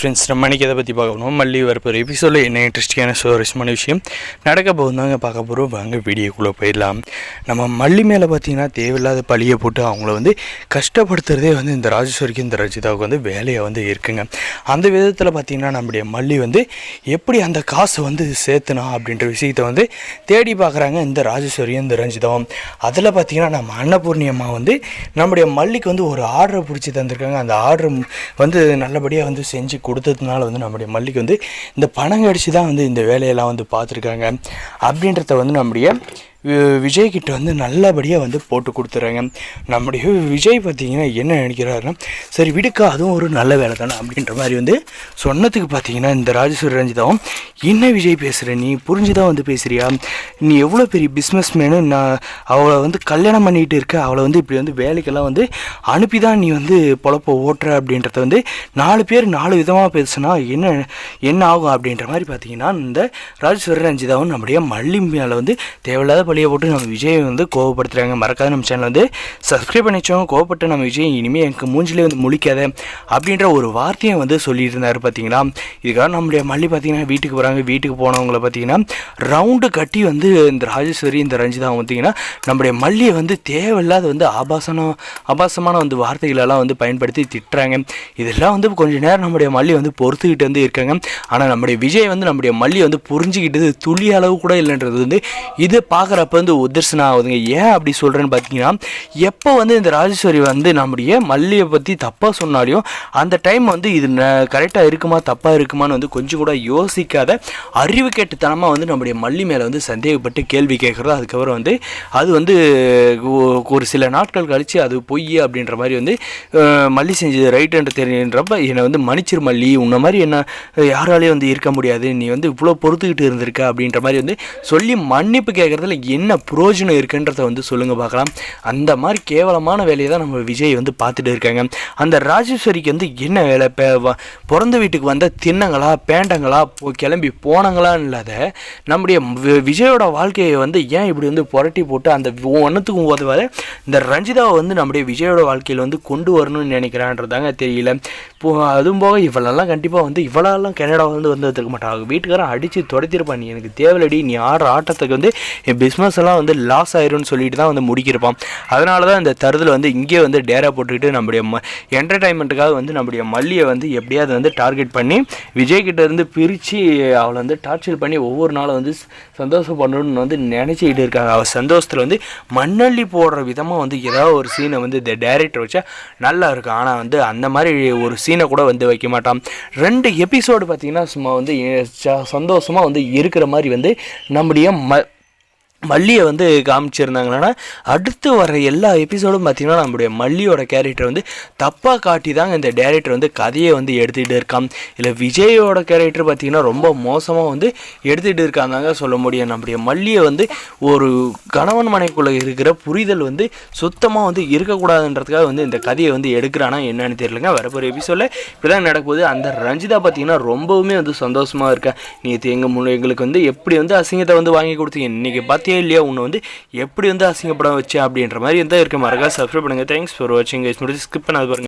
Friends, நம்ம இன்றைக்கி எதை பற்றி பார்க்க போகிறோம், மல்லி வரப்போகிற எபிசோடில் என்ன இன்ட்ரெஸ்டிங்கான சுவாரஸ்யமான விஷயம் நடக்க போகுது தாங்க பார்க்க போகிறோம். வாங்க வீடியோக்குள்ளே போயிடலாம். நம்ம மல்லி மேலே பார்த்திங்கன்னா தேவையில்லாத பழியை போட்டு அவங்கள கஷ்டப்படுத்துறதே இந்த ராஜேஸ்வரிக்கு இந்த ரஞ்சிதாவுக்கு வேலையை இருக்குங்க. அந்த விதத்தில் பார்த்திங்கன்னா நம்முடைய மல்லி எப்படி அந்த காசை சேர்த்துனா அப்படின்ற விஷயத்தை தேடி பார்க்குறாங்க இந்த ராஜேஸ்வரியும் இந்த ரஞ்சிதாவும். அதில் பார்த்திங்கன்னா நம்ம அன்னபூர்ணி அம்மா நம்முடைய மல்லிக்கு ஒரு ஆர்டரை பிடிச்சி தந்திருக்காங்க. அந்த ஆர்டர் நல்லபடியாக செஞ்சு கொடுத்ததுனால நம்முடைய மல்லிக்கு இந்த பணம் கடிச்சு தான் இந்த வேலையெல்லாம் பார்த்துருக்காங்க அப்படின்றத நம்முடைய விஜய்கிட்ட நல்லபடியாக போட்டு கொடுத்துட்றாங்க. நம்முடைய விஜய் பார்த்திங்கன்னா என்ன நினைக்கிறாருன்னா, சரி விடுக்கா, அதுவும் ஒரு நல்ல வேலை தானே அப்படின்ற மாதிரி சொன்னதுக்கு பார்த்திங்கன்னா இந்த ராஜேஸ்வரி ரஞ்சிதாவும், என்ன விஜய் பேசுகிற, நீ புரிஞ்சுதான் பேசுகிறியா, நீ எவ்வளோ பெரிய பிஸ்னஸ் மேனு, நான் அவளை கல்யாணம் பண்ணிகிட்டு இருக்க, அவளை இப்படி வேலைக்கெல்லாம் அனுப்பி தான் நீ பொழப்ப ஓட்டுற அப்படின்றத 4 பேர் 4 விதமாக பேசுனா என்ன ஆகும் அப்படின்ற மாதிரி பார்த்திங்கன்னா இந்த ராஜேஸ்வரி ரஞ்சிதாவும் நம்முடைய மல்லி மேலே தேவையில்லாத பழியை போட்டு நம்ம விஜய் கோவப்படுத்துகிறாங்க. மறக்காத நம்ம சேனல் சப்ஸ்கிரைப் பண்ணி வச்சோம். கோவப்பட்டு நம்ம விஜய் இனிமேல் எனக்கு மூஞ்சிலே முழிக்காத அப்படின்ற ஒரு வார்த்தையை சொல்லிட்டு இருந்தார் பார்த்தீங்களா. இதுக்காக நம்முடைய மல்லி பார்த்திங்கன்னா வீட்டுக்கு போகிறாங்க. வீட்டுக்கு போனவங்கள பார்த்திங்கன்னா ரவுண்டு கட்டி இந்த ராஜேஸ்வரி இந்த ரஞ்சிதா பார்த்திங்கன்னா நம்முடைய மல்லியை தேவையில்லாத ஆபாசமான வார்த்தைகளெல்லாம் பயன்படுத்தி திட்டுறாங்க. இதெல்லாம் கொஞ்ச நேரம் நம்முடைய மல்லி பொறுத்துக்கிட்டு இருக்காங்க. ஆனால் நம்முடைய விஜய் நம்முடைய மல்லி புரிஞ்சுக்கிட்டது துளி அளவு கூட இல்லைன்றது இது பார்க்குறப்ப உதர்சனம் ஆகுதுங்க. ஏன் அப்படி சொல்கிறேன்னு பார்த்தீங்கன்னா, எப்போ இந்த ராஜேஸ்வரி நம்முடைய மல்லியை பற்றி தப்பாக சொன்னாலையும் அந்த டைம் இது கரெக்டாக இருக்குமா தப்பாக இருக்குமான்னு கொஞ்சம் கூட யோசிக்காத அறிவு கேட்டுத்தனமாக நம்முடைய மல்லி மேலே சந்தேகப்பட்டு கேள்வி கேட்குறது. அதுக்கப்புறம் அது ஒரு சில நாட்கள் கழித்து அது பொய் அப்படின்ற மாதிரி மல்லி செஞ்சது ரைட்டுன்ற தெரியுன்றப்ப என்னை மன்னிச்சிரு மல்லி, உன்ன மாதிரி என்ன யாராலையும் இருக்க முடியாது, நீ இவ்வளோ பொறுத்துக்கிட்டு இருந்திருக்க அப்படின்ற மாதிரி சொல்லி மன்னிப்பு கேட்குறதுல என்ன புரோஜனம் இருக்குன்றத சொல்லுங்கள் பார்க்கலாம். அந்த மாதிரி கேவலமான வேலையை தான் நம்ம விஜய் பார்த்துட்டு இருக்காங்க. அந்த ராஜேஸ்வரிக்கு என்ன வேலை, பிறந்த வீட்டுக்கு தின்னங்களா பேண்டங்களா கிளம்பி போனாங்களான்னு இல்லாத நம்முடைய விஜயோட வாழ்க்கையை ஏன் இப்படி புரட்டி போட்டு அந்த ஒன்றுத்துக்கும் உதவாத இந்த ரஞ்சிதாவை நம்முடைய விஜயோட வாழ்க்கையில் கொண்டு வரணும்னு நினைக்கிறான்றதாங்க தெரியல. அதுவும் போக இவளெல்லாம் கண்டிப்பாக இவளெல்லாம் கனடா வந்துருக்க மாட்டாங்க. வீட்டுக்காரன் அடித்து துடைத்திருப்பான், நீ எனக்கு தேவையில்லடி, நீ ஆடுற ஆட்டத்துக்கு என் பிஸ்னஸ் எல்லாம் லாஸ் ஆயிரும்னு சொல்லிட்டு தான் முடிக்கிருப்பான். அதனால தான் இந்த தருதில் இங்கே டேரா போட்டுக்கிட்டு நம்முடைய என்டர்டைன்மெண்ட்டுக்காக நம்முடைய மல்லியை எப்படியாவது டார்கெட் பண்ணி விஜய்கிட்ட இருந்து பிரித்து அவளை டார்ச்சர் பண்ணி ஒவ்வொரு நாளும் சந்தோஷம் பண்ணணும்னு நினச்சிக்கிட்டு இருக்காங்க. அவள் சந்தோஷத்தில் மண்ணள்ளி போடுற விதமாக ஏதாவது ஒரு சீனை இந்த டைரக்டர் வச்சா நல்லா இருக்கும். ஆனால் அந்த மாதிரி ஒரு சீனை கூட வைக்க மாட்டான். 2 எபிசோடு பார்த்திங்கன்னா சும்மா சந்தோஷமாக இருக்கிற மாதிரி நம்முடைய மல்லியை காமிச்சிருந்தாங்கன்னா, அடுத்து வர எல்லா எபிசோடும் பார்த்திங்கன்னா நம்முடைய மல்லியோட கேரக்டர் தப்பாக காட்டி தாங்க இந்த டேரக்டர் கதையை எடுத்துகிட்டு இருக்கான். இல்லை விஜயோட கேரக்டர் பார்த்திங்கன்னா ரொம்ப மோசமாக எடுத்துகிட்டு இருக்காங்க சொல்ல முடியும். நம்முடைய மல்லியை ஒரு கணவன் மனைக்குள்ளே இருக்கிற புரிதல் சுத்தமாக இருக்கக்கூடாதுன்றதுக்காக இந்த கதையை எடுக்கிறானா என்னன்னு தெரியலங்க. வரப்போகிற எபிசோடில் இப்படி தான் நடக்கும்போது அந்த ரஞ்சிதா பார்த்திங்கன்னா ரொம்பவுமே சந்தோஷமாக இருக்கா. நீ எங்களுக்கு எப்படி அசிங்கத்தை வாங்கி கொடுத்தீங்க, இன்றைக்கி பார்த்து இல்லையா உன்னை எப்படி அசிங்கப்படம் வச்சு அப்படின்ற மாதிரி இருக்க. மறக்காம சப்ஸ்கிரைப் பண்ணுங்கள். தேங்க்ஸ் ஃபார் வாட்சிங். ஸ்கிப் பண்ணாது பாருங்கள்.